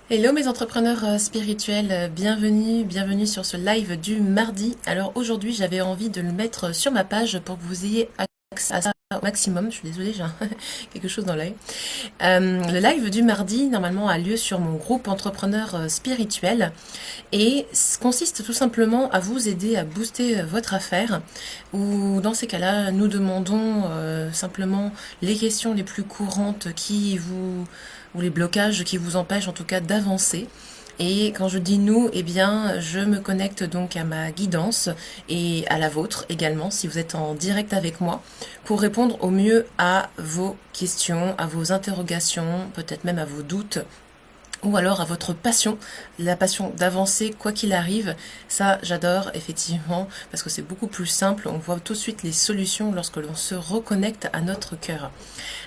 Hello mes entrepreneurs spirituels, bienvenue sur ce live du mardi. Alors aujourd'hui j'avais envie de le mettre sur ma page pour que vous ayez accès à ça au maximum. Je suis désolée, j'ai quelque chose dans l'œil. Le live du mardi normalement a lieu sur mon groupe entrepreneur spirituel et consiste tout simplement à vous aider à booster votre affaire, ou dans ces cas-là nous demandons simplement les questions les plus courantes ou les blocages qui vous empêchent en tout cas d'avancer. Et quand je dis nous, eh bien, je me connecte donc à ma guidance et à la vôtre également, si vous êtes en direct avec moi, pour répondre au mieux à vos questions, à vos interrogations, peut-être même à vos doutes, ou alors à votre passion, la passion d'avancer quoi qu'il arrive. Ça, j'adore effectivement, parce que c'est beaucoup plus simple, on voit tout de suite les solutions lorsque l'on se reconnecte à notre cœur.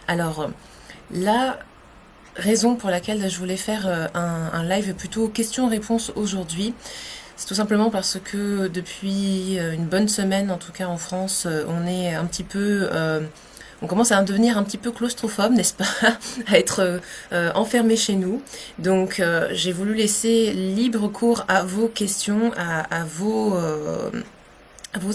Alors, là, raison pour laquelle je voulais faire un live plutôt questions-réponses aujourd'hui. C'est tout simplement parce que depuis une bonne semaine, en tout cas en France, on est un petit peu... on commence à devenir un petit peu claustrophobe, n'est-ce pas? À être enfermé chez nous. Donc j'ai voulu laisser libre cours à vos questions, à vos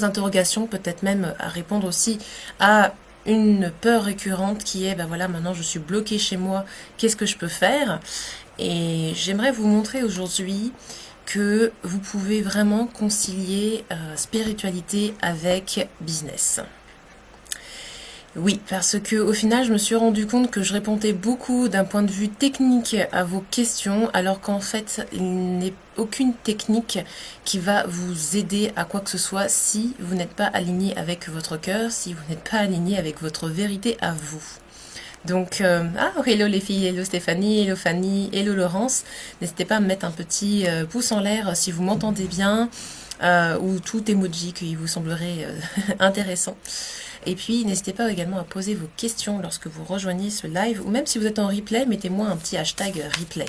interrogations, peut-être même à répondre aussi à une peur récurrente qui est, ben voilà, maintenant je suis bloquée chez moi, qu'est-ce que je peux faire? Et j'aimerais vous montrer aujourd'hui que vous pouvez vraiment concilier spiritualité avec business. Oui, parce que au final, je me suis rendu compte que je répondais beaucoup d'un point de vue technique à vos questions, alors qu'en fait, il n'est aucune technique qui va vous aider à quoi que ce soit si vous n'êtes pas aligné avec votre cœur, si vous n'êtes pas aligné avec votre vérité à vous. Donc, hello les filles, hello Stéphanie, hello Fanny, hello Laurence. N'hésitez pas à me mettre un petit pouce en l'air si vous m'entendez bien, ou tout emoji qui vous semblerait intéressant. Et puis, n'hésitez pas également à poser vos questions lorsque vous rejoignez ce live, ou même si vous êtes en replay, mettez-moi un petit hashtag replay.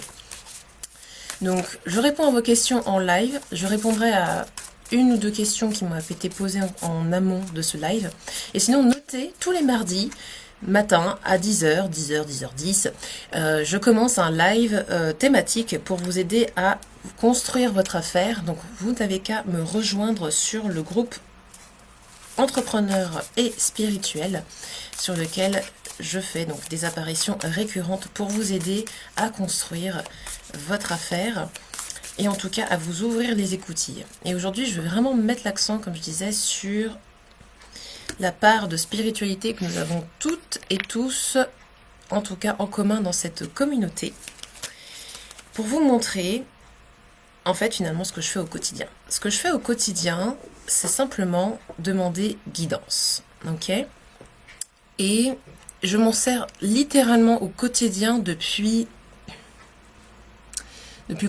Donc, je réponds à vos questions en live. Je répondrai à une ou deux questions qui m'ont été posées en amont de ce live. Et sinon, notez, tous les mardis matin à 10h, 10h, 10h10, je commence un live thématique pour vous aider à construire votre affaire. Donc, vous n'avez qu'à me rejoindre sur le groupe entrepreneur et spirituel sur lequel je fais donc des apparitions récurrentes pour vous aider à construire votre affaire et en tout cas à vous ouvrir les écoutilles. Et aujourd'hui, je vais vraiment mettre l'accent, comme je disais, sur la part de spiritualité que nous avons toutes et tous, en tout cas en commun dans cette communauté, pour vous montrer en fait finalement ce que je fais au quotidien. Ce que je fais au quotidien, c'est simplement demander guidance, ok? Et je m'en sers littéralement au quotidien depuis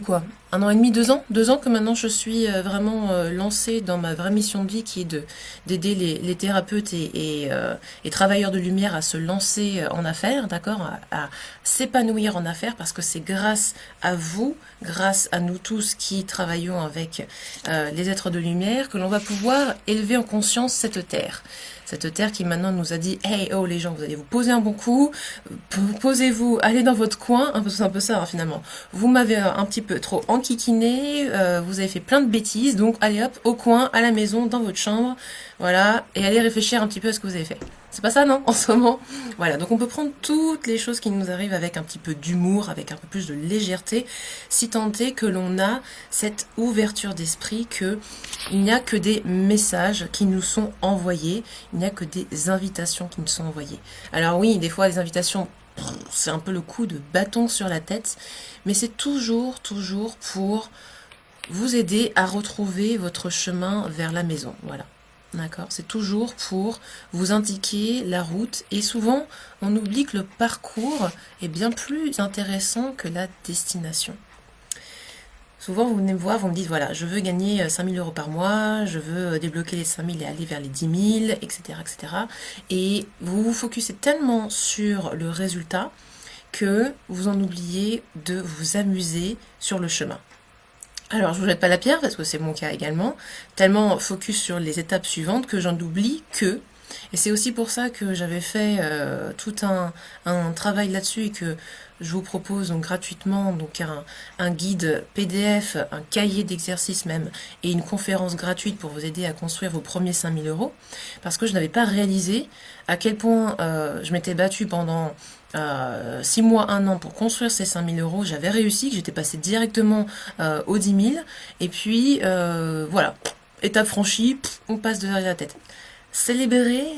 quoi? 1 an et demi, 2 ans? 2 ans que maintenant je suis vraiment lancée dans ma vraie mission de vie qui est d'aider les thérapeutes et travailleurs de lumière à se lancer en affaires, d'accord? À s'épanouir en affaires, parce que c'est grâce à vous, grâce à nous tous qui travaillons avec les êtres de lumière, que l'on va pouvoir élever en conscience cette terre. Cette terre qui maintenant nous a dit, hey, oh les gens, vous allez vous poser un bon coup, posez-vous, allez dans votre coin, c'est un peu ça hein, finalement. Vous m'avez un petit peu trop enquiquiné, vous avez fait plein de bêtises, donc allez hop, au coin, à la maison, dans votre chambre, voilà, et allez réfléchir un petit peu à ce que vous avez fait. C'est pas ça, non, en ce moment? Voilà, donc on peut prendre toutes les choses qui nous arrivent avec un petit peu d'humour, avec un peu plus de légèreté, si tant est que l'on a cette ouverture d'esprit que il n'y a que des messages qui nous sont envoyés, il n'y a que des invitations qui nous sont envoyées. Alors oui, des fois les invitations, c'est un peu le coup de bâton sur la tête, mais c'est toujours pour vous aider à retrouver votre chemin vers la maison, voilà. D'accord, c'est toujours pour vous indiquer la route et souvent on oublie que le parcours est bien plus intéressant que la destination. Souvent vous venez me voir, vous me dites voilà, je veux gagner 5 000 € par mois, je veux débloquer les 5 000 et aller vers les 10 000, etc. etc. Et vous vous focussez tellement sur le résultat que vous en oubliez de vous amuser sur le chemin. Alors, je vous jette pas la pierre, parce que c'est mon cas également, tellement focus sur les étapes suivantes que j'en oublie que Et c'est aussi pour ça que j'avais fait tout un travail là-dessus et que je vous propose donc gratuitement donc un guide PDF, un cahier d'exercices même, et une conférence gratuite pour vous aider à construire vos premiers 5000 euros, parce que je n'avais pas réalisé à quel point je m'étais battue pendant 6 mois, 1 an pour construire ces 5000 euros. J'avais réussi, que j'étais passée directement aux 10 000, et puis voilà, étape franchie, on passe derrière la tête. Célébrer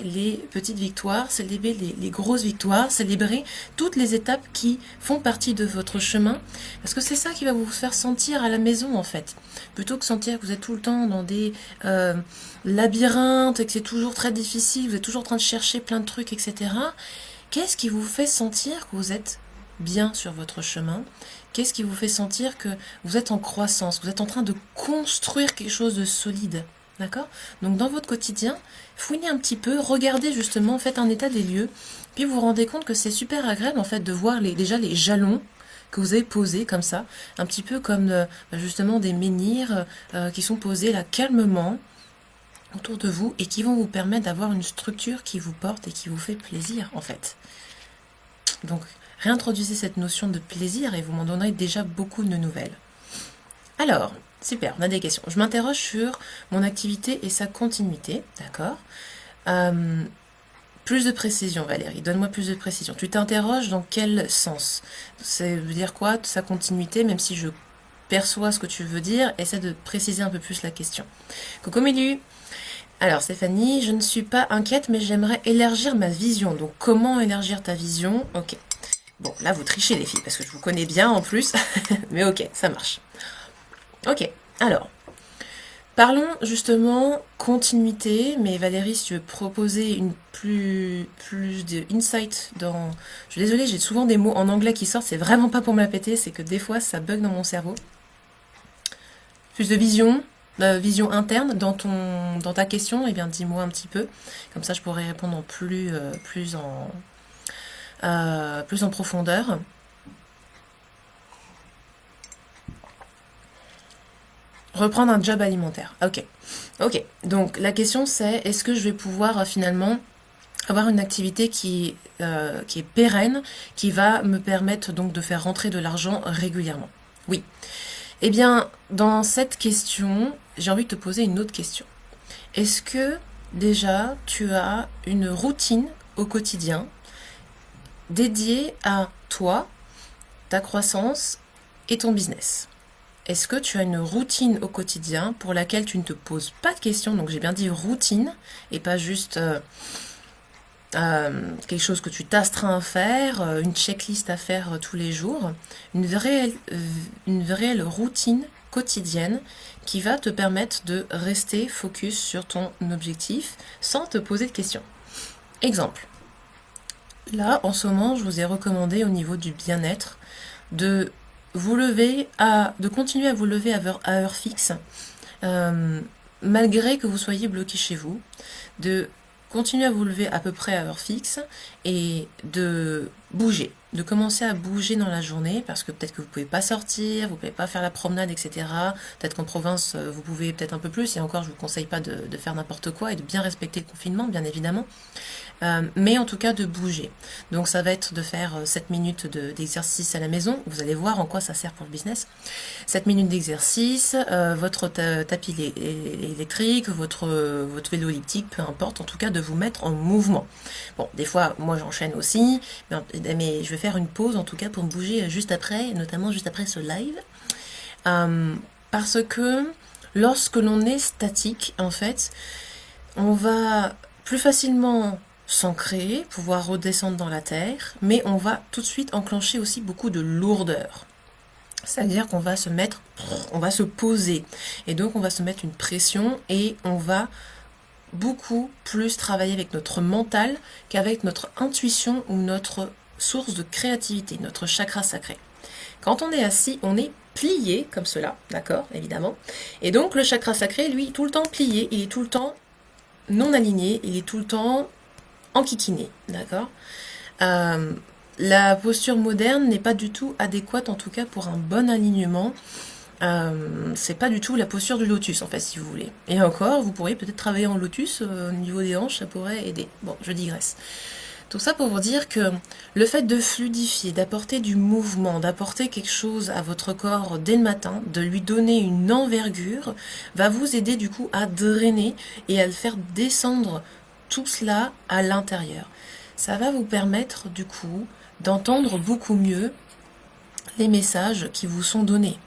les petites victoires, célébrer les grosses victoires, célébrer toutes les étapes qui font partie de votre chemin, parce que c'est ça qui va vous faire sentir à la maison en fait. Plutôt que sentir que vous êtes tout le temps dans des labyrinthes et que c'est toujours très difficile, vous êtes toujours en train de chercher plein de trucs, etc. Qu'est-ce qui vous fait sentir que vous êtes bien sur votre chemin? Qu'est-ce qui vous fait sentir que vous êtes en croissance, que vous êtes en train de construire quelque chose de solide? D'accord? Donc dans votre quotidien, fouinez un petit peu, regardez justement, faites un état des lieux, puis vous vous rendez compte que c'est super agréable en fait de voir déjà les jalons que vous avez posés comme ça, un petit peu comme justement des menhirs qui sont posés là calmement autour de vous et qui vont vous permettre d'avoir une structure qui vous porte et qui vous fait plaisir en fait. Donc réintroduisez cette notion de plaisir et vous m'en donnerez déjà beaucoup de nouvelles. Alors, super, on a des questions. Je m'interroge sur mon activité et sa continuité, d'accord. Plus de précision, Valérie, donne-moi plus de précision. Tu t'interroges dans quel sens? Ça veut dire quoi, sa continuité, même si je perçois ce que tu veux dire, essaie de préciser un peu plus la question. Coucou Milu. Alors Stéphanie, je ne suis pas inquiète, mais j'aimerais élargir ma vision. Donc comment élargir ta vision? Ok. Bon, là vous trichez les filles, parce que je vous connais bien en plus, mais ok, ça marche. Ok, alors, parlons justement continuité, mais Valérie, si tu veux proposer une plus de insight dans... Je suis désolée, j'ai souvent des mots en anglais qui sortent, c'est vraiment pas pour me la péter, c'est que des fois ça bug dans mon cerveau. Plus de vision interne dans ta question, eh bien dis-moi un petit peu, comme ça je pourrais répondre en plus en profondeur. Reprendre un job alimentaire. Ok. Donc la question c'est, est-ce que je vais pouvoir finalement avoir une activité qui est pérenne, qui va me permettre donc de faire rentrer de l'argent régulièrement? Oui. Eh bien, dans cette question, j'ai envie de te poser une autre question. Est-ce que déjà tu as une routine au quotidien dédiée à toi, ta croissance et ton business? Est-ce que tu as une routine au quotidien pour laquelle tu ne te poses pas de questions? Donc j'ai bien dit routine et pas juste quelque chose que tu t'astreins à faire, une checklist à faire tous les jours. Une réelle routine quotidienne qui va te permettre de rester focus sur ton objectif sans te poser de questions. Exemple. Là, en ce moment, je vous ai recommandé au niveau du bien-être de continuer à vous lever à heure fixe, malgré que vous soyez bloqué chez vous, de continuer à vous lever à peu près à heure fixe et de bouger, de commencer à bouger dans la journée, parce que peut-être que vous ne pouvez pas sortir, vous ne pouvez pas faire la promenade, etc. Peut-être qu'en province, vous pouvez peut-être un peu plus, et encore, je ne vous conseille pas de faire n'importe quoi et de bien respecter le confinement, bien évidemment. Mais en tout cas de bouger. Donc ça va être de faire 7 minutes d'exercice à la maison. Vous allez voir en quoi ça sert pour le business. 7 minutes d'exercice, votre tapis électrique, votre vélo elliptique, peu importe, en tout cas de vous mettre en mouvement. Bon, des fois, moi j'enchaîne aussi, mais je vais faire une pause en tout cas pour me bouger juste après, notamment juste après ce live. Parce que lorsque l'on est statique, en fait, on va plus facilement s'ancrer, pouvoir redescendre dans la terre, mais on va tout de suite enclencher aussi beaucoup de lourdeur. C'est-à-dire qu'on va on va se poser, et donc on va se mettre une pression, et on va beaucoup plus travailler avec notre mental qu'avec notre intuition ou notre source de créativité, notre chakra sacré. Quand on est assis, on est plié comme cela, d'accord, évidemment, et donc le chakra sacré, lui, tout le temps plié, il est tout le temps non aligné, il est tout le temps enquiquiné, d'accord. La posture moderne n'est pas du tout adéquate, en tout cas pour un bon alignement C'est pas du tout la posture du lotus, en fait, si vous voulez. Et encore, vous pourriez peut-être travailler en lotus, au niveau des hanches, ça pourrait aider. Bon, je digresse. Tout ça pour vous dire que le fait de fluidifier, d'apporter du mouvement, d'apporter quelque chose à votre corps dès le matin, de lui donner une envergure, va vous aider du coup à drainer et à le faire descendre tout cela à l'intérieur. Ça va vous permettre du coup d'entendre beaucoup mieux les messages qui vous sont donnés.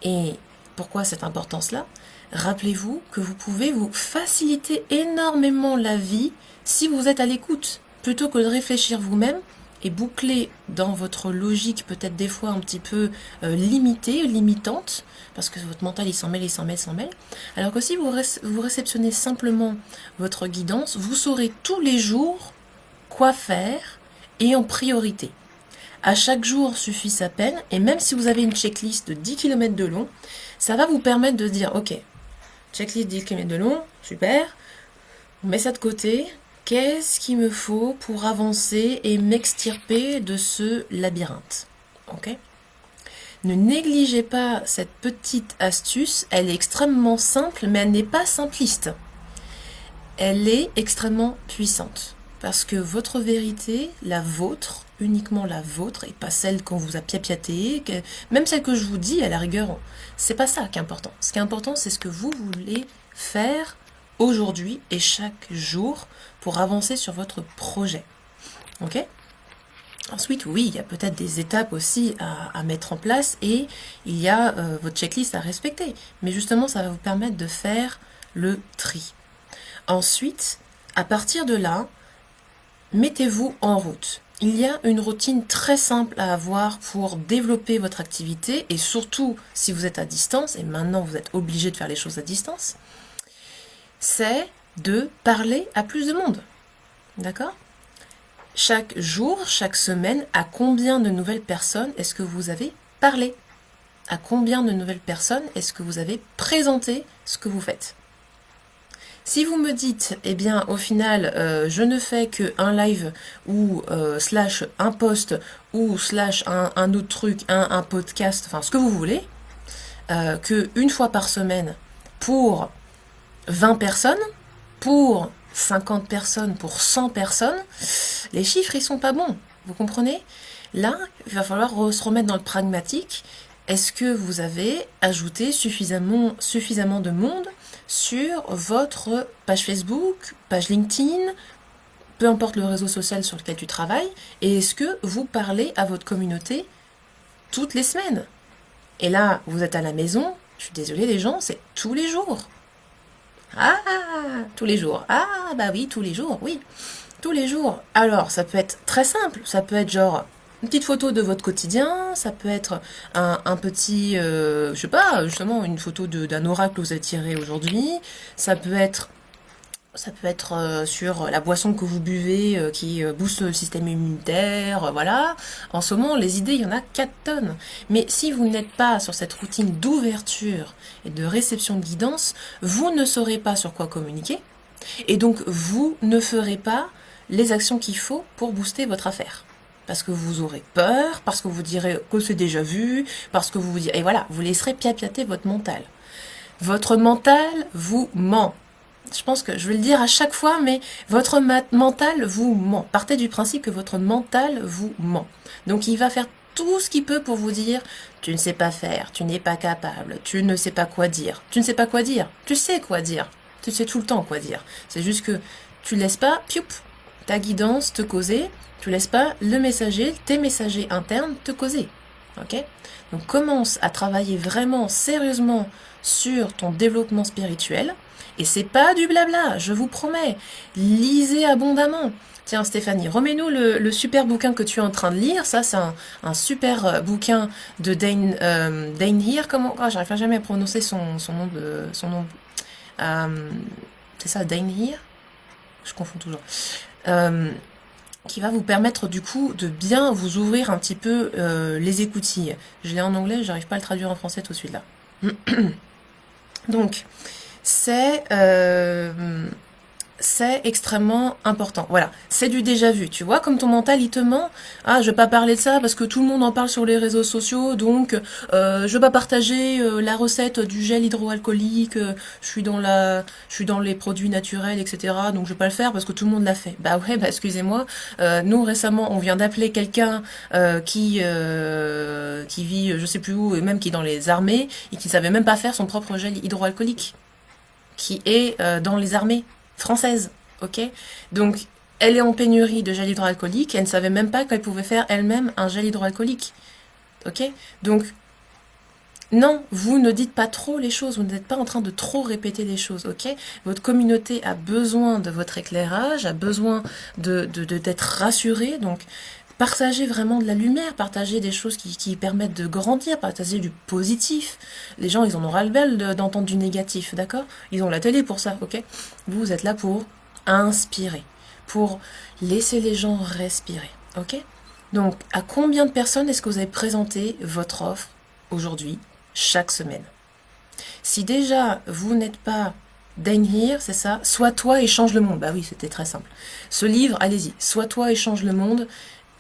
Et pourquoi cette importance-là? Rappelez-vous que vous pouvez vous faciliter énormément la vie si vous êtes à l'écoute. Plutôt que de réfléchir vous-même et boucler dans votre logique peut-être des fois un petit peu limitante, parce que votre mental il s'en mêle, alors que si vous réceptionnez simplement votre guidance, vous saurez tous les jours quoi faire et en priorité. À chaque jour suffit sa peine, et même si vous avez une checklist de 10 km de long, ça va vous permettre de dire, ok, checklist 10 km de long, super, on met ça de côté. Qu'est-ce qu'il me faut pour avancer et m'extirper de ce labyrinthe? Ok? Ne négligez pas cette petite astuce, elle est extrêmement simple, mais elle n'est pas simpliste. Elle est extrêmement puissante, parce que votre vérité, la vôtre, uniquement la vôtre, et pas celle qu'on vous a piapiaté, même celle que je vous dis, à la rigueur, c'est pas ça qui est important. Ce qui est important, c'est ce que vous voulez faire aujourd'hui et chaque jour pour avancer sur votre projet. Ok? Ensuite, oui, il y a peut-être des étapes aussi à mettre en place et il y a votre checklist à respecter. Mais justement, ça va vous permettre de faire le tri. Ensuite, à partir de là, mettez-vous en route. Il y a une routine très simple à avoir pour développer votre activité et surtout si vous êtes à distance, et maintenant vous êtes obligé de faire les choses à distance, c'est de parler à plus de monde. D'accord? Chaque jour, chaque semaine, à combien de nouvelles personnes est-ce que vous avez parlé? À combien de nouvelles personnes est-ce que vous avez présenté ce que vous faites? Si vous me dites, eh bien, au final, je ne fais qu'un live ou slash un post ou slash un autre truc, un podcast, enfin ce que vous voulez, qu'une fois par semaine pour 20 personnes, pour 50 personnes, pour 100 personnes, les chiffres, ils sont pas bons. Vous comprenez? Là, il va falloir se remettre dans le pragmatique. Est-ce que vous avez ajouté suffisamment de monde sur votre page Facebook, page LinkedIn, peu importe le réseau social sur lequel tu travailles, et est-ce que vous parlez à votre communauté toutes les semaines? Et là, vous êtes à la maison, je suis désolée les gens, c'est tous les jours. Ah, tous les jours. Ah, bah oui, tous les jours, oui. Tous les jours. Alors, ça peut être très simple. Ça peut être genre une petite photo de votre quotidien. Ça peut être un petit, je sais pas, justement, une photo d'un oracle que vous avez tiré aujourd'hui. Ça peut être sur la boisson que vous buvez qui booste le système immunitaire, voilà. En ce moment, les idées, il y en a 4 tonnes. Mais si vous n'êtes pas sur cette routine d'ouverture et de réception de guidance, vous ne saurez pas sur quoi communiquer. Et donc, vous ne ferez pas les actions qu'il faut pour booster votre affaire. Parce que vous aurez peur, parce que vous direz que c'est déjà vu, parce que vous vous direz... Et voilà, vous laisserez piapiater votre mental. Votre mental vous ment. Je pense que je vais le dire à chaque fois, mais votre mental vous ment. Partez du principe que votre mental vous ment. Donc il va faire tout ce qu'il peut pour vous dire « Tu ne sais pas faire, tu n'es pas capable, tu ne sais pas quoi dire. » Tu ne sais pas quoi dire, tu sais quoi dire. Tu sais tout le temps quoi dire. C'est juste que tu ne laisses pas ta guidance te causer, tu ne laisses pas le messager, tes messagers internes te causer. Ok? Donc commence à travailler vraiment sérieusement sur ton développement spirituel. Et c'est pas du blabla, je vous promets. Lisez abondamment. Tiens Stéphanie, remets-nous le super bouquin que tu es en train de lire. Ça c'est un super bouquin de Dane Heer. J'arrive pas jamais à prononcer son nom. C'est ça, Dane Heer? Je confonds toujours. Qui va vous permettre du coup de bien vous ouvrir un petit peu les écoutilles. Je l'ai en anglais, j'arrive pas à le traduire en français tout de suite là. Donc, c'est c'est extrêmement important. Voilà, c'est du déjà vu. Tu vois, comme ton mental, il te ment. Ah, je vais pas parler de ça parce que tout le monde en parle sur les réseaux sociaux, donc je vais pas partager la recette du gel hydroalcoolique. Je suis dans les produits naturels, etc. Donc je vais pas le faire parce que tout le monde l'a fait. Bah ouais, bah excusez-moi. Nous récemment, on vient d'appeler quelqu'un qui vit, je sais plus où, et même qui est dans les armées et qui savait même pas faire son propre gel hydroalcoolique, qui est dans les armées françaises, ok. Donc, elle est en pénurie de gel hydroalcoolique, elle ne savait même pas qu'elle pouvait faire elle-même un gel hydroalcoolique, ok. Donc, non, vous ne dites pas trop les choses, vous n'êtes pas en train de trop répéter les choses, ok. Votre communauté a besoin de votre éclairage, a besoin d'être rassurée, donc partagez vraiment de la lumière, partagez des choses qui permettent de grandir, partagez du positif. Les gens, ils en ont ras-le-bol d'entendre du négatif, d'accord. Ils ont la télé pour ça, ok. Vous êtes là pour inspirer, pour laisser les gens respirer, ok. Donc, à combien de personnes est-ce que vous avez présenté votre offre aujourd'hui, chaque semaine? Si déjà, vous n'êtes pas Dine Here, c'est ça, Sois toi et change le monde. Bah oui, c'était très simple. Ce livre, allez-y, Sois toi et change le monde.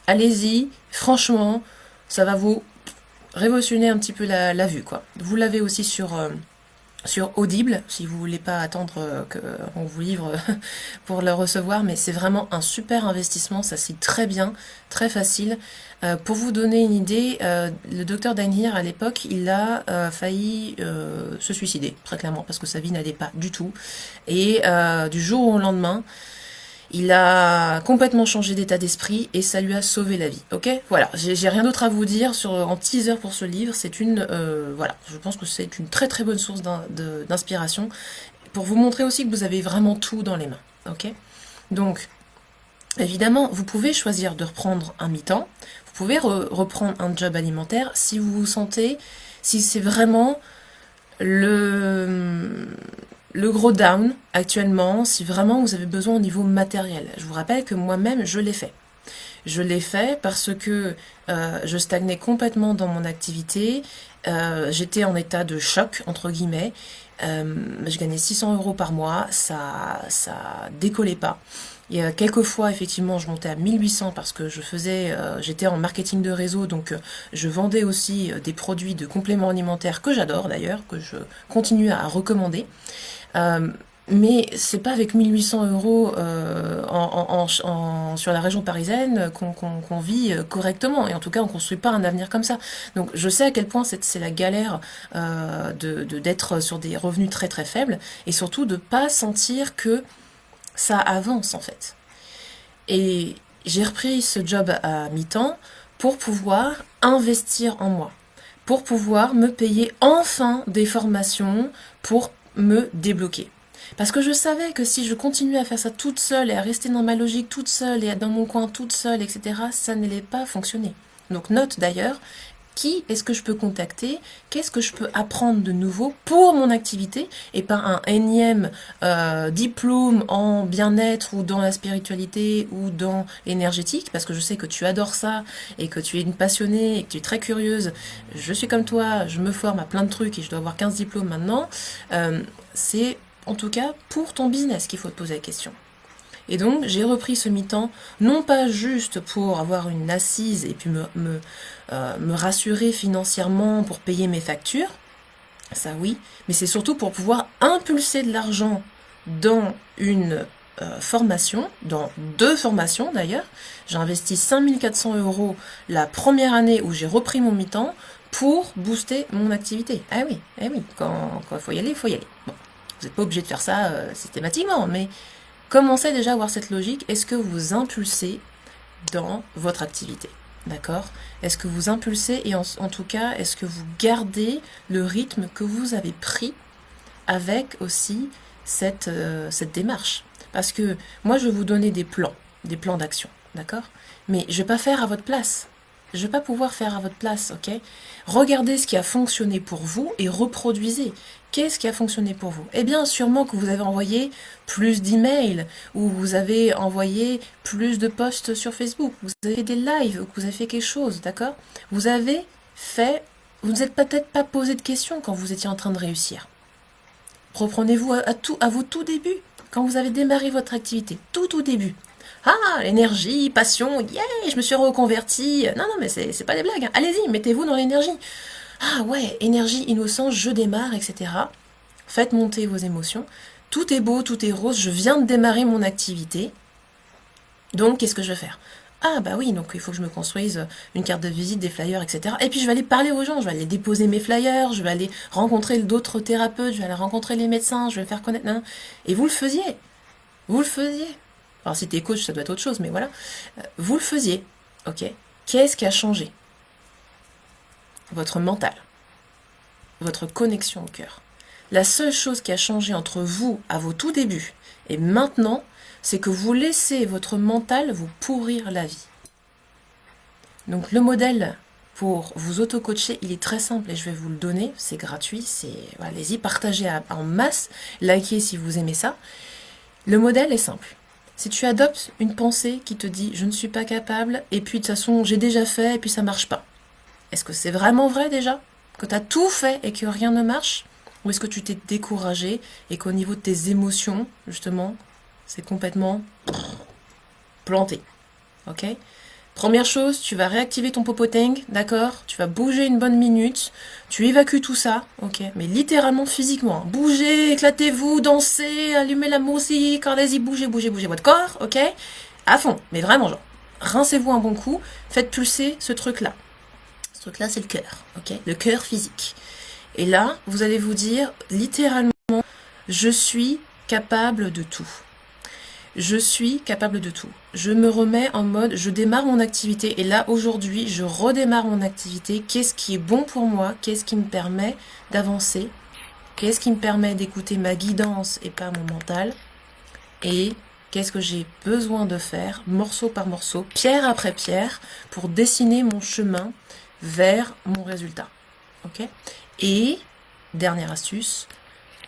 Allez-y, franchement, ça va vous révolutionner un petit peu la vue, quoi. Vous l'avez aussi sur Audible, si vous voulez pas attendre qu'on vous livre pour le recevoir, mais c'est vraiment un super investissement, ça se lit très bien, très facile. Pour vous donner une idée, le docteur Daniel à l'époque, il a failli se suicider, très clairement, parce que sa vie n'allait pas du tout. Et du jour au lendemain, il a complètement changé d'état d'esprit et ça lui a sauvé la vie. Ok, voilà. J'ai rien d'autre à vous dire en teaser pour ce livre. C'est voilà. Je pense que c'est une très très bonne source d'inspiration pour vous montrer aussi que vous avez vraiment tout dans les mains. Ok. Donc, évidemment, vous pouvez choisir de reprendre un mi-temps. Vous pouvez reprendre un job alimentaire si vous vous sentez, si c'est vraiment le gros down actuellement, si vraiment vous avez besoin au niveau matériel. Je vous rappelle que moi-même, je l'ai fait. Je l'ai fait parce que je stagnais complètement dans mon activité. J'étais en état de choc, entre guillemets. Je gagnais 600 € par mois. Ça décollait pas. Et quelques fois, effectivement, je montais à 1800 parce que j'étais en marketing de réseau, donc je vendais aussi des produits de compléments alimentaires que j'adore d'ailleurs, que je continue à recommander. Mais c'est pas avec 1800 € sur la région parisienne qu'on vit correctement. Et en tout cas, on construit pas un avenir comme ça. Donc, je sais à quel point c'est la galère d'être sur des revenus très très faibles et surtout de pas sentir que ça avance en fait. Et j'ai repris ce job à mi-temps pour pouvoir investir en moi, pour pouvoir me payer enfin des formations pour me débloquer. Parce que je savais que si je continuais à faire ça toute seule et à rester dans ma logique toute seule et dans mon coin toute seule, etc., ça n'allait pas fonctionner. Donc note d'ailleurs, qui est-ce que je peux contacter? Qu'est-ce que je peux apprendre de nouveau pour mon activité et pas un énième diplôme en bien-être ou dans la spiritualité ou dans l'énergétique, parce que je sais que tu adores ça et que tu es une passionnée et que tu es très curieuse. Je suis comme toi, je me forme à plein de trucs et je dois avoir 15 diplômes maintenant. C'est en tout cas pour ton business qu'il faut te poser la question. Et donc, j'ai repris ce mi-temps, non pas juste pour avoir une assise et puis me rassurer financièrement pour payer mes factures, ça oui, mais c'est surtout pour pouvoir impulser de l'argent dans une formation, dans 2 formations d'ailleurs. J'ai investi 5400 € la première année où j'ai repris mon mi-temps pour booster mon activité. Ah oui, quand il faut y aller, il faut y aller. Bon, vous n'êtes pas obligé de faire ça systématiquement, mais commencez déjà à avoir cette logique. Est-ce que vous impulsez dans votre activité? D'accord? Est-ce que vous impulsez et en tout cas, est-ce que vous gardez le rythme que vous avez pris avec aussi cette démarche? Parce que moi, je vais vous donner des plans d'action, d'accord? Mais je ne vais pas faire à votre place. Je ne vais pas pouvoir faire à votre place, ok? Regardez ce qui a fonctionné pour vous et reproduisez. Qu'est-ce qui a fonctionné pour vous? Eh bien, sûrement que vous avez envoyé plus d'emails, ou vous avez envoyé plus de posts sur Facebook, vous avez fait des lives, ou que vous avez fait quelque chose, d'accord? Vous ne vous êtes peut-être pas posé de questions quand vous étiez en train de réussir. Reprenez-vous à vos tout débuts, quand vous avez démarré votre activité, tout au début. Ah, énergie, passion, yeah, je me suis reconvertie. Non, non, mais c'est pas des blagues. Hein. Allez-y, mettez-vous dans l'énergie. Ah ouais, énergie, innocence, je démarre, etc. Faites monter vos émotions. Tout est beau, tout est rose, je viens de démarrer mon activité. Donc, qu'est-ce que je vais faire? Ah bah oui, donc il faut que je me construise une carte de visite, des flyers, etc. Et puis je vais aller parler aux gens, je vais aller déposer mes flyers, je vais aller rencontrer d'autres thérapeutes, je vais aller rencontrer les médecins, je vais me faire connaître. Non. Et vous le faisiez. Vous le faisiez. Alors si t'es coach, ça doit être autre chose, mais voilà. Vous le faisiez. Ok. Qu'est-ce qui a changé? Votre mental. Votre connexion au cœur. La seule chose qui a changé entre vous à vos tout débuts et maintenant, c'est que vous laissez votre mental vous pourrir la vie. Donc le modèle pour vous auto-coacher, il est très simple et je vais vous le donner, c'est gratuit, allez-y, partagez en masse, likez si vous aimez ça. Le modèle est simple. Si tu adoptes une pensée qui te dit « je ne suis pas capable » et puis de toute façon j'ai déjà fait et puis ça marche pas. Est-ce que c'est vraiment vrai déjà? Que tu as tout fait et que rien ne marche? Ou est-ce que tu t'es découragé et qu'au niveau de tes émotions, justement, c'est complètement planté? Ok? Première chose, tu vas réactiver ton popoting, d'accord? Tu vas bouger une bonne minute, tu évacues tout ça, ok? Mais littéralement physiquement. Bougez, éclatez-vous, dansez, allumez la musique, allez-y, bougez votre corps, ok? À fond, mais vraiment, genre, rincez-vous un bon coup, faites pulser ce truc-là. Ce truc-là, c'est le cœur, ok? Le cœur physique. Et là, vous allez vous dire, littéralement, je suis capable de tout. Je suis capable de tout. Je me remets en mode, je démarre mon activité et là aujourd'hui, je redémarre mon activité. Qu'est-ce qui est bon pour moi? Qu'est-ce qui me permet d'avancer? Qu'est-ce qui me permet d'écouter ma guidance et pas mon mental? Et qu'est-ce que j'ai besoin de faire, morceau par morceau, pierre après pierre, pour dessiner mon chemin vers mon résultat. Ok? Et, dernière astuce,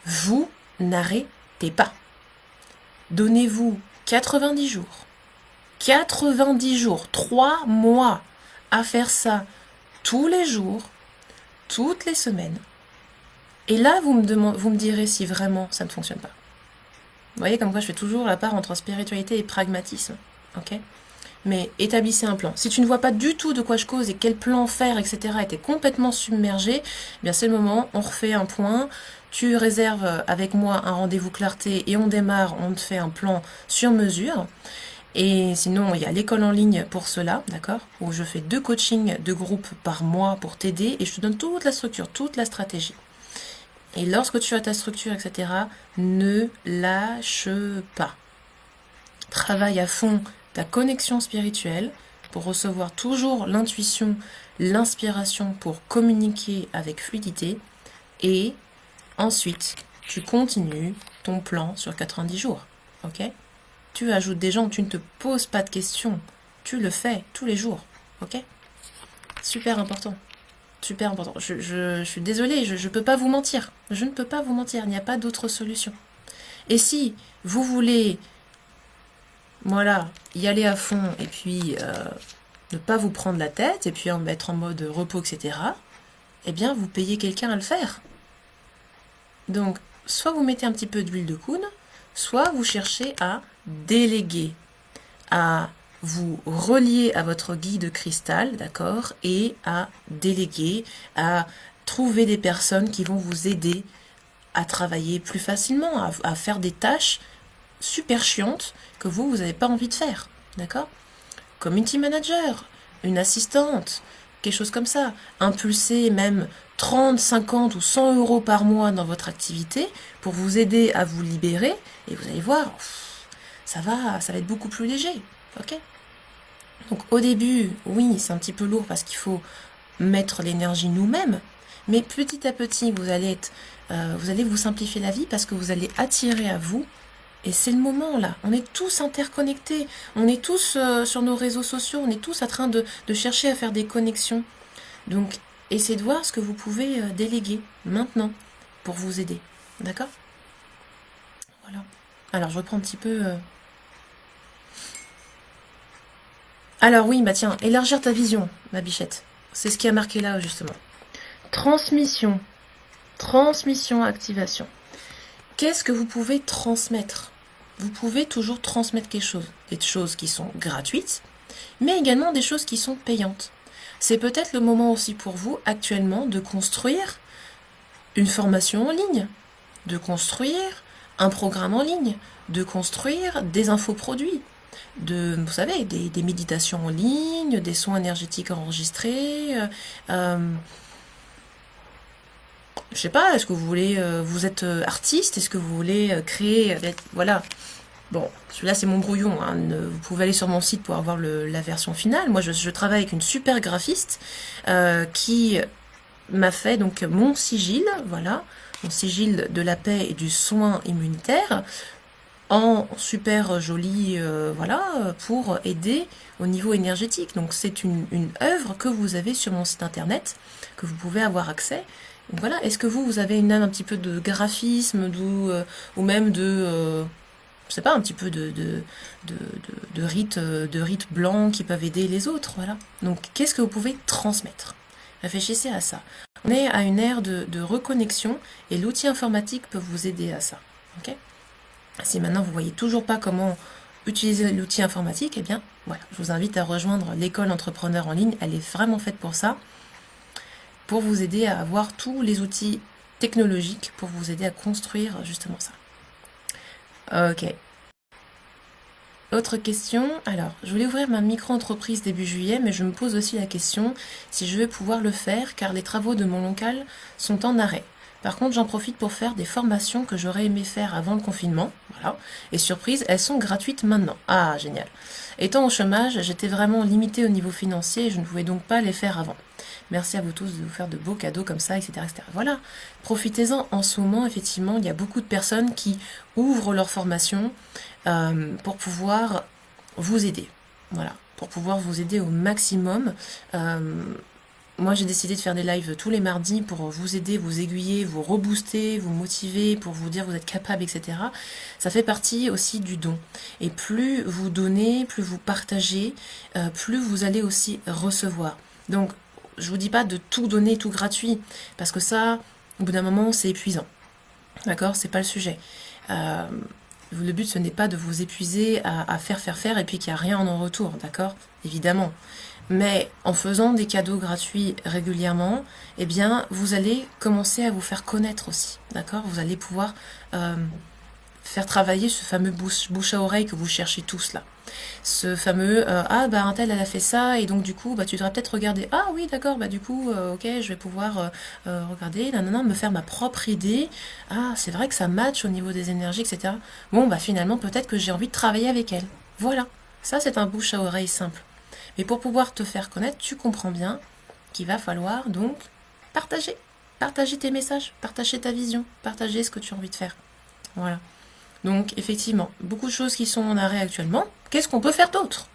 vous n'arrêtez pas. Donnez-vous 90 jours. 90 jours, 3 mois à faire ça tous les jours, toutes les semaines. Et là, vous me direz si vraiment ça ne fonctionne pas. Vous voyez comme quoi je fais toujours la part entre spiritualité et pragmatisme. Ok ? Mais établissez un plan. Si tu ne vois pas du tout de quoi je cause et quel plan faire, etc., et t'es complètement submergé, eh bien c'est le moment, on refait un point, tu réserves avec moi un rendez-vous clarté et on démarre, on te fait un plan sur mesure. Et sinon, il y a l'école en ligne pour cela, d'accord, où je fais 2 coachings de groupe par mois pour t'aider et je te donne toute la structure, toute la stratégie. Et lorsque tu as ta structure, etc., ne lâche pas. Travaille à fond ta connexion spirituelle pour recevoir toujours l'intuition, l'inspiration pour communiquer avec fluidité et ensuite tu continues ton plan sur 90 jours. Ok? Tu ajoutes des gens, tu ne te poses pas de questions, tu le fais tous les jours. Ok? Super important. Super important. Je suis désolée, je ne peux pas vous mentir. Je ne peux pas vous mentir, il n'y a pas d'autre solution. Et si vous voulez voilà, y aller à fond et puis ne pas vous prendre la tête et puis en mettre en mode repos, etc., eh bien, vous payez quelqu'un à le faire. Donc, soit vous mettez un petit peu d'huile de coude, soit vous cherchez à déléguer, à vous relier à votre guide cristal, d'accord, et à déléguer, à trouver des personnes qui vont vous aider à travailler plus facilement, à faire des tâches super chiante que vous n'avez pas envie de faire, d'accord? Community manager, une assistante, quelque chose comme ça. Impulser même 30, 50 ou 100 euros par mois dans votre activité pour vous aider à vous libérer et vous allez voir, ça va être beaucoup plus léger, ok? Donc au début, oui, c'est un petit peu lourd parce qu'il faut mettre l'énergie nous-mêmes, mais petit à petit, vous allez vous simplifier la vie parce que vous allez attirer à vous. Et c'est le moment là, on est tous interconnectés, on est tous sur nos réseaux sociaux, on est tous en train de chercher à faire des connexions. Donc essayez de voir ce que vous pouvez déléguer maintenant pour vous aider. D'accord? Voilà. Alors je reprends un petit peu... Alors oui, bah tiens, élargir ta vision, ma bichette. C'est ce qui a marqué là justement. Transmission. Transmission, activation. Qu'est-ce que vous pouvez transmettre? vous pouvez toujours transmettre quelque chose. Des choses qui sont gratuites, mais également des choses qui sont payantes. C'est peut-être le moment aussi pour vous, actuellement, de construire une formation en ligne, de construire un programme en ligne, de construire des infoproduits, vous savez, des méditations en ligne, des soins énergétiques enregistrés. Je sais pas, est-ce que vous voulez, vous êtes artiste, est-ce que vous voulez créer, voilà. Bon, celui-là c'est mon brouillon, hein. Vous pouvez aller sur mon site pour avoir la version finale. Moi je travaille avec une super graphiste qui m'a fait donc mon sigil, voilà, mon sigil de la paix et du soin immunitaire, en super joli, voilà, pour aider au niveau énergétique. Donc c'est une œuvre que vous avez sur mon site internet, que vous pouvez avoir accès. Donc voilà, est-ce que vous avez une âme un petit peu de graphisme, ou même de... je sais pas, un petit peu de rites blancs qui peuvent aider les autres, voilà. Donc qu'est-ce que vous pouvez transmettre? Réfléchissez à ça. On est à une ère de reconnexion et l'outil informatique peut vous aider à ça. Ok? Si maintenant vous voyez toujours pas comment utiliser l'outil informatique, eh bien voilà, je vous invite à rejoindre l'école entrepreneur en ligne. Elle est vraiment faite pour ça, pour vous aider à avoir tous les outils technologiques pour vous aider à construire justement ça. Ok. Autre question. Alors, je voulais ouvrir ma micro-entreprise début juillet, mais je me pose aussi la question si je vais pouvoir le faire, car les travaux de mon local sont en arrêt. Par contre, j'en profite pour faire des formations que j'aurais aimé faire avant le confinement. Voilà. Et surprise, elles sont gratuites maintenant. Ah, génial. Étant au chômage, j'étais vraiment limitée au niveau financier et je ne pouvais donc pas les faire avant. Merci à vous tous de vous faire de beaux cadeaux comme ça, etc. etc. Voilà, profitez-en. En ce moment, effectivement, il y a beaucoup de personnes qui ouvrent leur formation pour pouvoir vous aider. Voilà, pour pouvoir vous aider au maximum. Moi, j'ai décidé de faire des lives tous les mardis pour vous aider, vous aiguiller, vous rebooster, vous motiver, pour vous dire que vous êtes capable, etc. Ça fait partie aussi du don. Et plus vous donnez, plus vous partagez, plus vous allez aussi recevoir. Donc, je vous dis pas de tout donner, tout gratuit, parce que ça, au bout d'un moment, c'est épuisant. D'accord? C'est pas le sujet. Le but, ce n'est pas de vous épuiser à faire, et puis qu'il n'y a rien en retour, d'accord? Évidemment. Mais en faisant des cadeaux gratuits régulièrement, eh bien, vous allez commencer à vous faire connaître aussi, d'accord? Vous allez pouvoir faire travailler ce fameux bouche à oreille que vous cherchez tous là. Ce fameux ah bah un tel elle a fait ça et donc du coup bah tu devrais peut-être regarder, ah oui d'accord, bah du coup ok je vais pouvoir regarder, nanana, me faire ma propre idée, ah c'est vrai que ça match au niveau des énergies, etc. Bon bah finalement peut-être que j'ai envie de travailler avec elle. Voilà, ça c'est un bouche à oreille simple. Mais pour pouvoir te faire connaître, tu comprends bien qu'il va falloir donc partager tes messages, partager ta vision, partager ce que tu as envie de faire. Voilà. Donc effectivement, beaucoup de choses qui sont en arrêt actuellement. Qu'est-ce qu'on peut faire d'autre?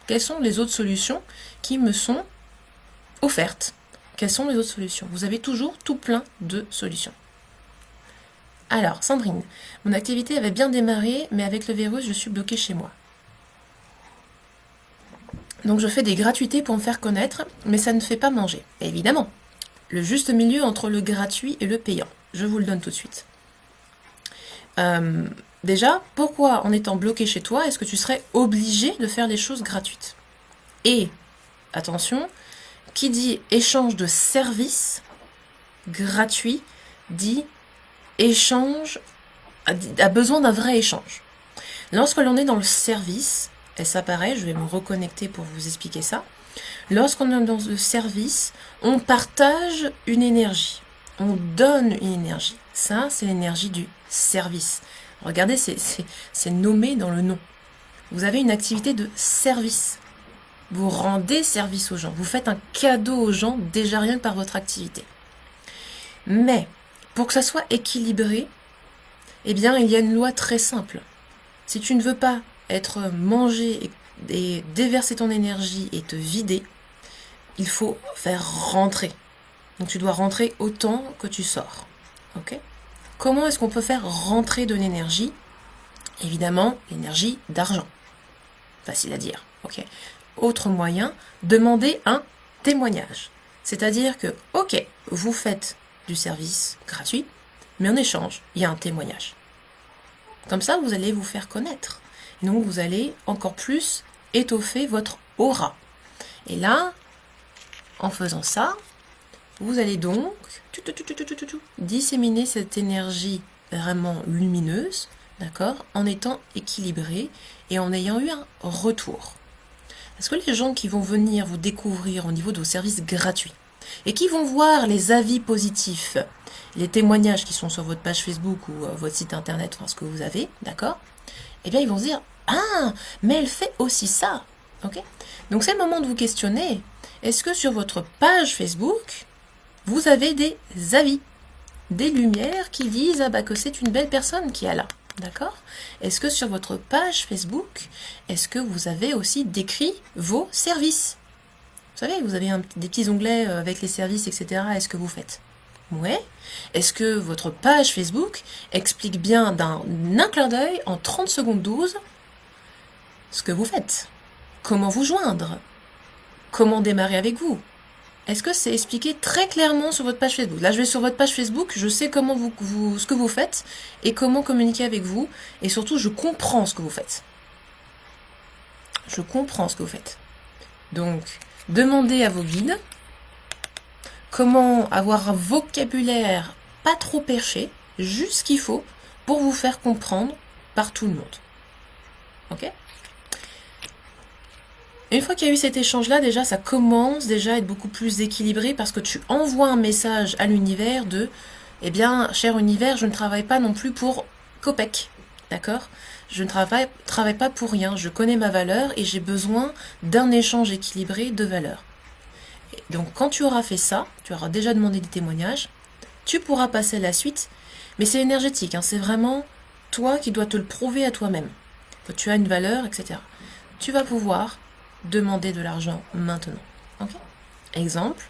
Quelles sont les autres solutions qui me sont offertes? Quelles sont les autres solutions? Vous avez toujours tout plein de solutions. Alors, Sandrine, mon activité avait bien démarré, mais avec le virus, je suis bloquée chez moi. Donc je fais des gratuités pour me faire connaître, mais ça ne fait pas manger. Et évidemment, le juste milieu entre le gratuit et le payant. Je vous le donne tout de suite. Déjà, pourquoi en étant bloqué chez toi, est-ce que tu serais obligé de faire des choses gratuites? Et, attention, qui dit échange de services gratuit, dit échange, a besoin d'un vrai échange. Lorsque l'on est dans le service, et ça pareil, je vais me reconnecter pour vous expliquer ça, lorsqu'on est dans le service, on partage une énergie, on donne une énergie. Ça, c'est l'énergie du service. Regardez, c'est nommé dans le nom. Vous avez une activité de service. Vous rendez service aux gens. Vous faites un cadeau aux gens, déjà rien que par votre activité. Mais, pour que ça soit équilibré, eh bien, il y a une loi très simple. Si tu ne veux pas être mangé et déverser ton énergie et te vider, il faut faire rentrer. Donc, tu dois rentrer autant que tu sors. Ok ? Comment est-ce qu'on peut faire rentrer de l'énergie? Évidemment, l'énergie d'argent. Facile à dire. Ok. Autre moyen, demander un témoignage. C'est-à-dire que, ok, vous faites du service gratuit, mais en échange, il y a un témoignage. Comme ça, vous allez vous faire connaître. Et donc, vous allez encore plus étoffer votre aura. Et là, en faisant ça, vous allez donc disséminer cette énergie vraiment lumineuse, d'accord, en étant équilibré et en ayant eu un retour. Parce que les gens qui vont venir vous découvrir au niveau de vos services gratuits et qui vont voir les avis positifs, les témoignages qui sont sur votre page Facebook ou votre site internet, enfin ce que vous avez, d'accord, eh bien ils vont se dire « Ah, mais elle fait aussi ça !» Ok. Donc c'est le moment de vous questionner. Est-ce que sur votre page Facebook, vous avez des avis, des lumières qui disent ah bah que c'est une belle personne qui est là, d'accord? Est-ce que sur votre page Facebook, est-ce que vous avez aussi décrit vos services? Vous savez, vous avez des petits onglets avec les services, etc. Est-ce que vous faites? Ouais. Est-ce que votre page Facebook explique bien d'un clin d'œil en 30 secondes 12 ce que vous faites? Comment vous joindre? Comment démarrer avec vous? Est-ce que c'est expliqué très clairement sur votre page Facebook? Là, je vais sur votre page Facebook, je sais comment ce que vous faites et comment communiquer avec vous. Et surtout, je comprends ce que vous faites. Je comprends ce que vous faites. Donc, demandez à vos guides comment avoir un vocabulaire pas trop perché, juste ce qu'il faut pour vous faire comprendre par tout le monde. Ok? Une fois qu'il y a eu cet échange-là, déjà, ça commence déjà à être beaucoup plus équilibré parce que tu envoies un message à l'univers de « Eh bien, cher univers, je ne travaille pas non plus pour copec, d'accord? Je ne travaille pas pour rien, je connais ma valeur et j'ai besoin d'un échange équilibré de valeurs. » Donc, quand tu auras fait ça, tu auras déjà demandé des témoignages, tu pourras passer à la suite, mais c'est énergétique, hein, c'est vraiment toi qui dois te le prouver à toi-même, que tu as une valeur, etc. Tu vas pouvoir demander de l'argent maintenant. Okay. Exemple,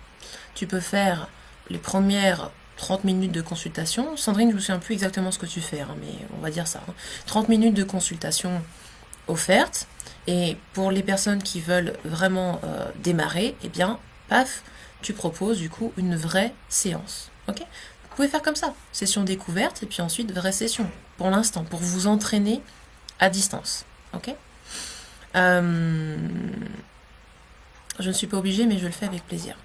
tu peux faire les premières 30 minutes de consultation. Sandrine, je ne me souviens plus exactement ce que tu fais, hein, mais on va dire ça. 30 minutes de consultation offerte. Et pour les personnes qui veulent vraiment démarrer, eh bien, paf, tu proposes du coup une vraie séance. Okay. Vous pouvez faire comme ça. Session découverte et puis ensuite vraie session. Pour l'instant, pour vous entraîner à distance. Ok. Je ne suis pas obligée, mais je le fais avec plaisir.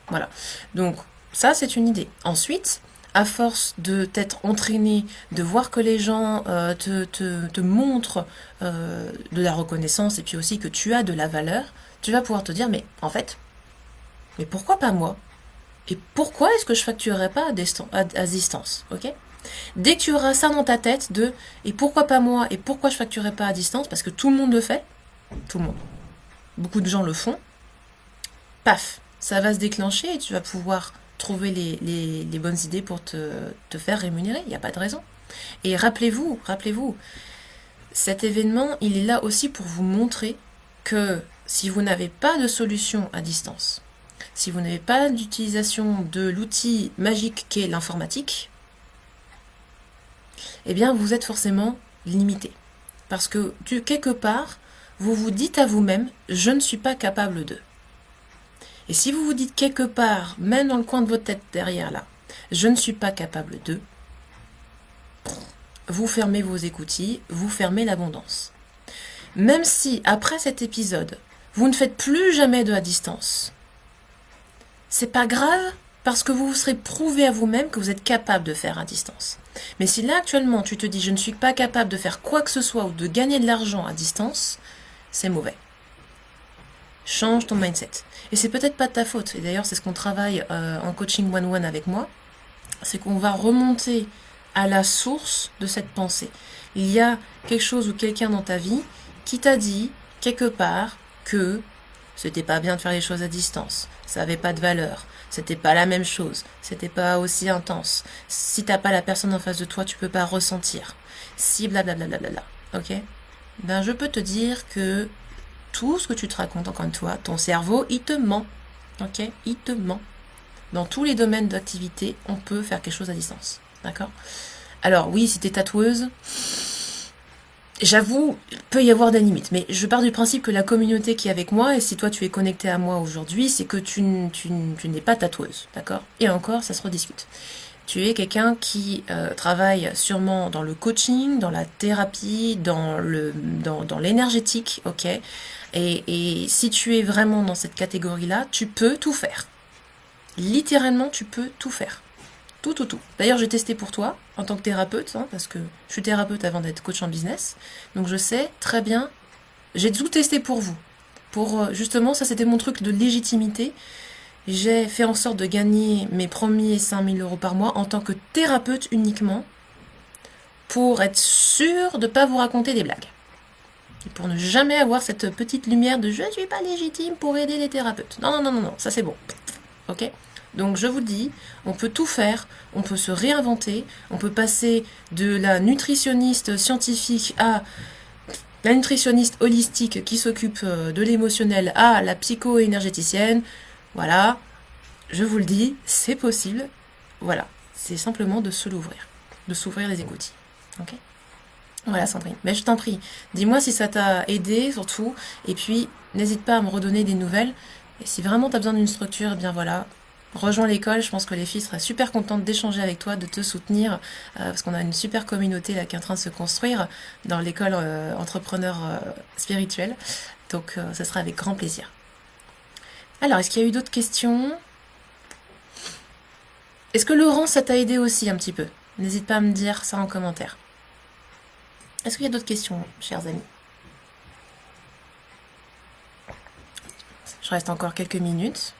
Voilà. Donc, ça, c'est une idée. Ensuite, à force de t'être entraîné, de voir que les gens te montrent de la reconnaissance et puis aussi que tu as de la valeur, tu vas pouvoir te dire, mais en fait, mais pourquoi pas moi? Et pourquoi est-ce que je facturerais pas à distance? Ok? Dès que tu auras ça dans ta tête de et pourquoi pas moi et pourquoi je facturerais pas à distance parce que tout le monde le fait, tout le monde, beaucoup de gens le font, paf, ça va se déclencher et tu vas pouvoir trouver les bonnes idées pour te faire rémunérer, il n'y a pas de raison. Et rappelez-vous, cet événement, il est là aussi pour vous montrer que si vous n'avez pas de solution à distance, si vous n'avez pas d'utilisation de l'outil magique qu'est l'informatique, eh bien vous êtes forcément limité. Parce que quelque part, vous vous dites à vous-même, je ne suis pas capable de. Et si vous vous dites quelque part, même dans le coin de votre tête derrière là, je ne suis pas capable de, vous fermez vos écoutilles, vous fermez l'abondance. Même si, après cet épisode, vous ne faites plus jamais de à distance, c'est pas grave, parce que vous vous serez prouvé à vous-même que vous êtes capable de faire à distance. Mais si là, actuellement, tu te dis « je ne suis pas capable de faire quoi que ce soit ou de gagner de l'argent à distance », c'est mauvais. Change ton mindset. Et c'est peut-être pas de ta faute. Et d'ailleurs, c'est ce qu'on travaille en coaching one-one avec moi. C'est qu'on va remonter à la source de cette pensée. Il y a quelque chose ou quelqu'un dans ta vie qui t'a dit, quelque part, que c'était pas bien de faire les choses à distance. Ça avait pas de valeur. C'était pas la même chose. C'était pas aussi intense. Si t'as pas la personne en face de toi, tu peux pas ressentir. Si blablabla. Ok? Ben, je peux te dire que tout ce que tu te racontes, encore une fois, ton cerveau, il te ment. Ok? Il te ment. Dans tous les domaines d'activité, on peut faire quelque chose à distance. D'accord? Alors, oui, si t'es tatoueuse, j'avoue, il peut y avoir des limites, mais je pars du principe que la communauté qui est avec moi, et si toi tu es connecté à moi aujourd'hui, c'est que tu n'es pas tatoueuse, d'accord? Et encore, ça se rediscute. Tu es quelqu'un qui travaille sûrement dans le coaching, dans la thérapie, dans l'énergétique, ok? Et si tu es vraiment dans cette catégorie-là, tu peux tout faire. Littéralement, tu peux tout faire. Tout. D'ailleurs, j'ai testé pour toi, en tant que thérapeute, hein, parce que je suis thérapeute avant d'être coach en business. Donc je sais très bien, j'ai tout testé pour vous. Pour justement, ça c'était mon truc de légitimité. J'ai fait en sorte de gagner mes premiers 5000 € par mois en tant que thérapeute uniquement, pour être sûr de ne pas vous raconter des blagues. Et pour ne jamais avoir cette petite lumière de « je ne suis pas légitime pour aider les thérapeutes ». Non, ça c'est bon. Ok ? Donc je vous dis, on peut tout faire, on peut se réinventer, on peut passer de la nutritionniste scientifique à la nutritionniste holistique qui s'occupe de l'émotionnel à la psycho-énergéticienne. Voilà, je vous le dis, c'est possible. Voilà, c'est simplement de se l'ouvrir, de s'ouvrir les écoutilles. Ok ? Voilà Sandrine, mais je t'en prie, dis-moi si ça t'a aidé surtout, et puis n'hésite pas à me redonner des nouvelles. Et si vraiment tu as besoin d'une structure, eh bien voilà, rejoins l'école, je pense que les filles seraient super contentes d'échanger avec toi, de te soutenir, parce qu'on a une super communauté là qui est en train de se construire dans l'école entrepreneur spirituel. Donc ce sera avec grand plaisir. Alors, est-ce qu'il y a eu d'autres questions? Est-ce que Laurent, ça t'a aidé aussi un petit peu? N'hésite pas à me dire ça en commentaire. Est-ce qu'il y a d'autres questions, chers amis? Je reste encore quelques minutes.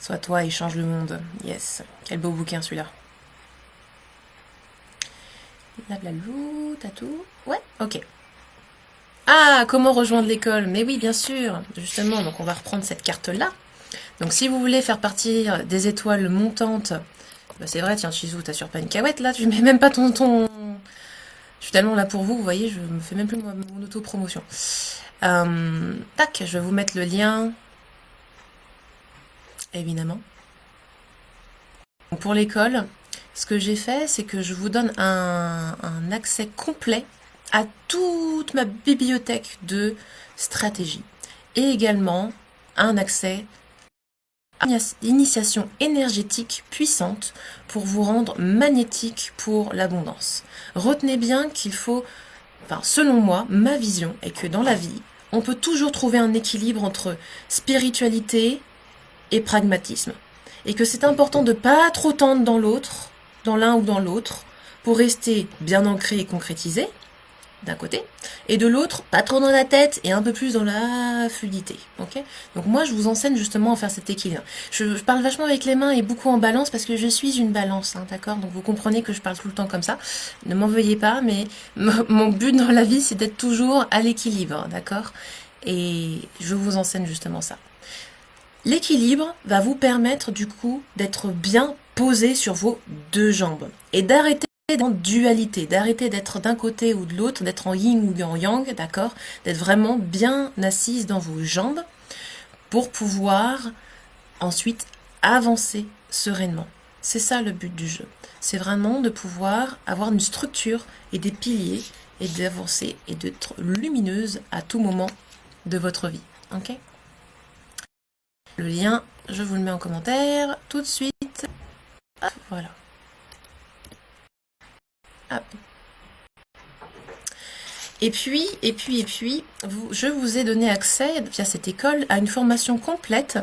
Sois toi et change le monde. Yes. Quel beau bouquin celui-là. Blablalou, tatou. Ouais, ok. Ah, comment rejoindre l'école? Mais oui, bien sûr. Justement, donc on va reprendre cette carte-là. Donc si vous voulez faire partir des étoiles montantes, bah c'est vrai, tiens, Chizou, t'assures pas une cahuète là, tu mets même pas ton... Je suis tellement là pour vous, vous voyez, je me fais même plus mon auto-promotion. Tac, je vais vous mettre le lien. Évidemment. Donc pour l'école, ce que j'ai fait, c'est que je vous donne un accès complet à toute ma bibliothèque de stratégie. Et également un accès à une initiation énergétique puissante pour vous rendre magnétique pour l'abondance. Retenez bien qu'il faut, enfin selon moi, ma vision est que dans la vie, on peut toujours trouver un équilibre entre spiritualité et pragmatisme. Et que c'est important de pas trop tendre dans l'autre, dans l'un ou dans l'autre, pour rester bien ancré et concrétisé, d'un côté, et de l'autre, pas trop dans la tête et un peu plus dans la fluidité. Ok ? Donc moi, je vous enseigne justement à faire cet équilibre. Je parle vachement avec les mains et beaucoup en balance parce que je suis une balance, hein, d'accord ? Donc vous comprenez que je parle tout le temps comme ça. Ne m'en veuillez pas, mais mon but dans la vie, c'est d'être toujours à l'équilibre, d'accord ? Et je vous enseigne justement ça. L'équilibre va vous permettre du coup d'être bien posé sur vos deux jambes et d'arrêter en dualité, d'arrêter d'être d'un côté ou de l'autre, d'être en yin ou en yang, d'accord, d'être vraiment bien assise dans vos jambes pour pouvoir ensuite avancer sereinement. C'est ça le but du jeu. C'est vraiment de pouvoir avoir une structure et des piliers et d'avancer et d'être lumineuse à tout moment de votre vie. Ok ? Le lien, je vous le mets en commentaire tout de suite. Hop, voilà. Hop. Et puis, je vous ai donné accès via cette école à une formation complète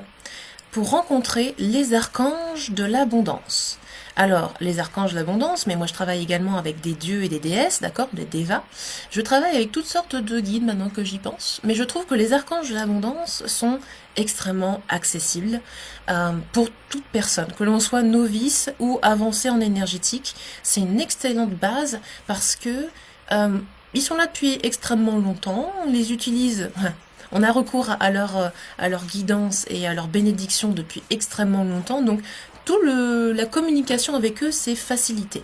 pour rencontrer les archanges de l'abondance. Alors, les archanges de l'abondance, mais moi je travaille également avec des dieux et des déesses, d'accord, des dévas. Je travaille avec toutes sortes de guides maintenant que j'y pense, mais je trouve que les archanges de l'abondance sont extrêmement accessibles pour toute personne, que l'on soit novice ou avancé en énergétique. C'est une excellente base parce que ils sont là depuis extrêmement longtemps, on les utilise... On a recours à leur guidance et à leur bénédiction depuis extrêmement longtemps, donc la communication avec eux s'est facilitée.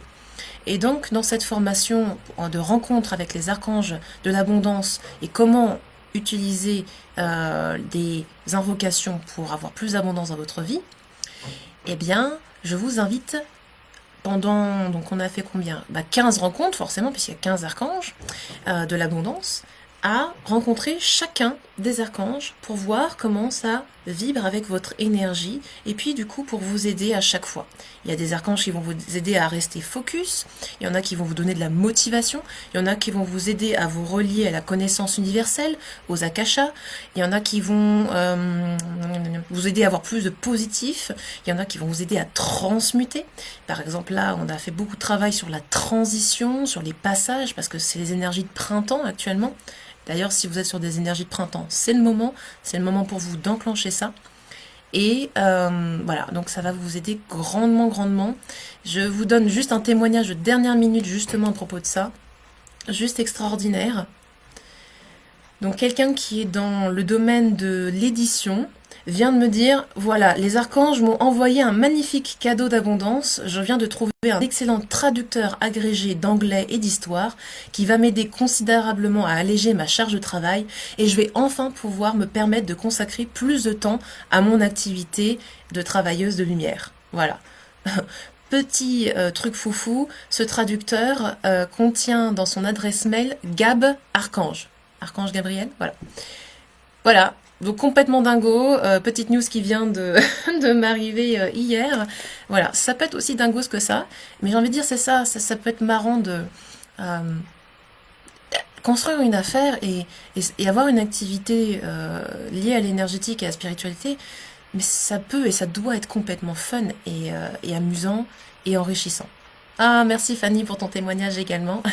Et donc, dans cette formation de rencontre avec les archanges de l'abondance et comment utiliser des invocations pour avoir plus d'abondance dans votre vie, eh bien, je vous invite donc on a fait combien ? 15 rencontres, forcément, puisqu'il y a 15 archanges de l'abondance, à rencontrer chacun des archanges pour voir comment ça vibre avec votre énergie et puis du coup pour vous aider à chaque fois. Il y a des archanges qui vont vous aider à rester focus, il y en a qui vont vous donner de la motivation, il y en a qui vont vous aider à vous relier à la connaissance universelle, aux akashas, il y en a qui vont vous aider à avoir plus de positif, il y en a qui vont vous aider à transmuter. Par exemple là on a fait beaucoup de travail sur la transition, sur les passages parce que c'est les énergies de printemps actuellement. D'ailleurs, si vous êtes sur des énergies de printemps, c'est le moment pour vous d'enclencher ça. Et voilà, donc ça va vous aider grandement, grandement. Je vous donne juste un témoignage de dernière minute justement à propos de ça. Juste extraordinaire. Donc quelqu'un qui est dans le domaine de l'édition vient de me dire, voilà, les archanges m'ont envoyé un magnifique cadeau d'abondance, je viens de trouver un excellent traducteur agrégé d'anglais et d'histoire qui va m'aider considérablement à alléger ma charge de travail et je vais enfin pouvoir me permettre de consacrer plus de temps à mon activité de travailleuse de lumière. Voilà. Petit truc foufou, ce traducteur contient dans son adresse mail Gab Archange. Archange Gabriel, voilà. Voilà, donc complètement dingo, petite news qui vient de, de m'arriver hier. Voilà, ça peut être aussi dingos que ça, mais j'ai envie de dire c'est ça, ça peut être marrant de construire une affaire et avoir une activité liée à l'énergétique et à la spiritualité, mais ça peut et ça doit être complètement fun et amusant et enrichissant. Ah, merci Fanny pour ton témoignage également.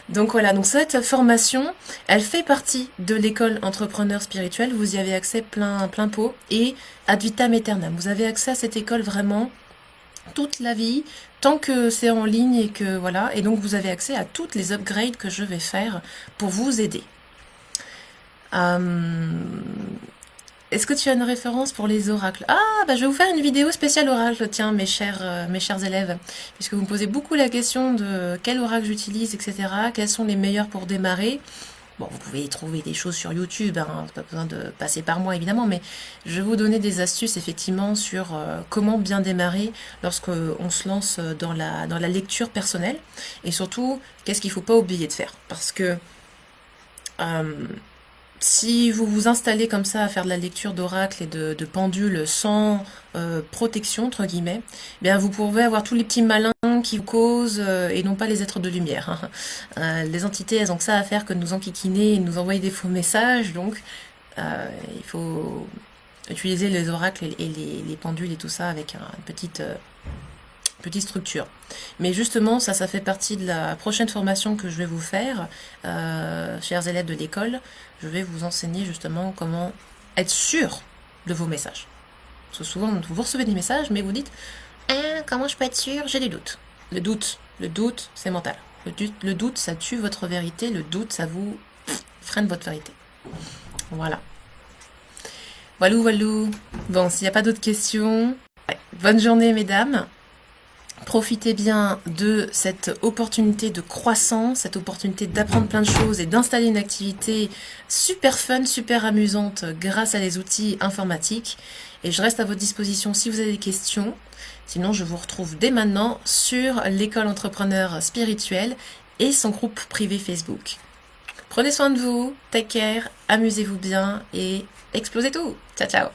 Donc voilà, donc cette formation, elle fait partie de l'école entrepreneur spirituel. Vous y avez accès plein pot et ad vitam aeternam. Vous avez accès à cette école vraiment toute la vie, tant que c'est en ligne et que voilà. Et donc vous avez accès à toutes les upgrades que je vais faire pour vous aider. Est-ce que tu as une référence pour les oracles? Ah, bah je vais vous faire une vidéo spéciale oracle, tiens, mes chers élèves, puisque vous me posez beaucoup la question de quel oracle j'utilise, etc., quels sont les meilleurs pour démarrer. Bon, vous pouvez trouver des choses sur YouTube, hein, pas besoin de passer par moi, évidemment, mais je vais vous donner des astuces, effectivement, sur comment bien démarrer lorsqu'on se lance dans la lecture personnelle, et surtout, qu'est-ce qu'il ne faut pas oublier de faire, parce que si vous vous installez comme ça à faire de la lecture d'oracle et de pendule sans protection, entre guillemets, eh bien vous pouvez avoir tous les petits malins qui vous causent et non pas les êtres de lumière. Les entités, elles ont que ça à faire que de nous enquiquiner et de nous envoyer des faux messages, donc il faut utiliser les oracles et les pendules et tout ça avec une petite structure. Mais justement, ça fait partie de la prochaine formation que je vais vous faire, chers élèves de l'école. Je vais vous enseigner justement comment être sûr de vos messages. Parce que souvent, vous recevez des messages, mais vous dites « comment je peux être sûr? J'ai des doutes. » Le doute, c'est mental. Le doute, ça tue votre vérité. Le doute, ça vous freine votre vérité. Voilà. Walou. Bon, s'il n'y a pas d'autres questions, bonne journée, mesdames. Profitez bien de cette opportunité de croissance, cette opportunité d'apprendre plein de choses et d'installer une activité super fun, super amusante grâce à les outils informatiques. Et je reste à votre disposition si vous avez des questions. Sinon, je vous retrouve dès maintenant sur l'école entrepreneur spirituelle et son groupe privé Facebook. Prenez soin de vous, take care, amusez-vous bien et explosez tout. Ciao, ciao.